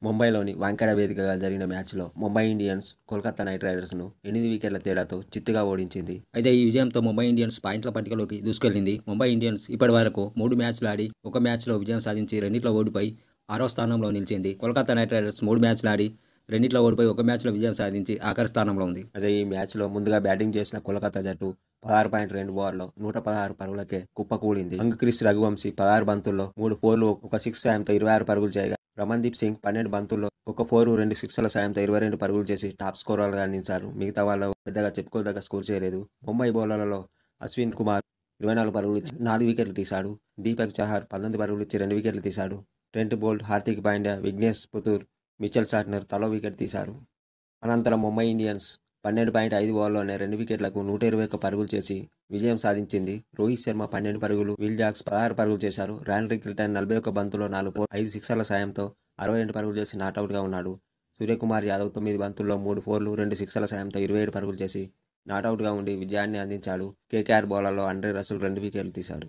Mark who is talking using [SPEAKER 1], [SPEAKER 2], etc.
[SPEAKER 1] ముంబైలోని వాంఖేడే వేదికగా జరిగిన మ్యాచ్లో ముంబై ఇండియన్స్ కోల్కతా నైట్ రైడర్స్ను 8 వికెట్ల తేడాతో చిత్తుగా ఓడించింది. అయితే ఈ విజయంతో ముంబై ఇండియన్స్ పాయింట్ల పట్టికలోకి దూసుకెళ్లింది. ముంబై ఇండియన్స్ ఇప్పటి వరకు 3 మ్యాచ్లు ఆడి ఒక మ్యాచ్లో విజయం సాధించి రెండిట్లో ఓడిపోయి 6వ స్థానంలో నిలిచింది. కోల్కతా నైట్ రైడర్స్ 3 మ్యాచ్లు ఆడి రెండిట్లో ఓడిపోయి ఒక మ్యాచ్లో విజయం సాధించి ఆఖరి స్థానంలో ఉంది. అదే ఈ మ్యాచ్లో ముందుగా బ్యాటింగ్ చేసిన కోల్కతా జట్టు 16.2 ఓవర్లో 116 పరుగులకే కుప్పకూలింది. క్రిస్ రఘువంశీ 16 బంతుల్లో 3 ఫోర్లు ఒక 6 సాయంతో 26 పరుగులు చేయగా రమన్దీప్ సింగ్ 12 బంతుల్లో ఒక 4 2 సిక్స్ల సాయంతో 22 పరుగులు చేసి టాప్ స్కోరర్గా అందించారు. మిగతా వాళ్ళు పెద్దగా చెప్పుకోదగ్గ స్కోర్ చేయలేదు. ముంబై బౌలర్లలో అశ్విన్ కుమార్ 24 పరుగులు ఇచ్చి 4 వికెట్లు తీశాడు. దీపక్ చహర్ 19 పరుగులు ఇచ్చి 2 వికెట్లు తీశాడు. Trent Boult, Hardik Pandya, Vignesh Puthur, Mitchell Santner తలో వికెట్ తీశారు. అనంతరం ముంబై ఇండియన్స్ 12.5 ఓవర్లోనే 2 వికెట్లకు 121 పరుగులు చేసి విజయం సాధించింది. రోహిత్ శర్మ 12 పరుగులు, విల్ జాక్స్ 16 పరుగులు చేశారు. ర్యాన్ రికిల్టన్ 41 బంతుల్లో 4 5 సిక్సర్ల సాయంతో 62 పరుగులు చేసి నాటౌట్గా ఉన్నాడు. సూర్యకుమార్ యాదవ్ 9 బంతుల్లో 3 ఫోర్లు 2 సిక్సర్ల సాయంతో 27 పరుగులు చేసి నాటౌట్గా ఉండి విజయాన్ని అందించాడు. కేకేఆర్ బౌలర్లో ఆండ్రే రసూల్ 2 వికెట్లు తీశాడు.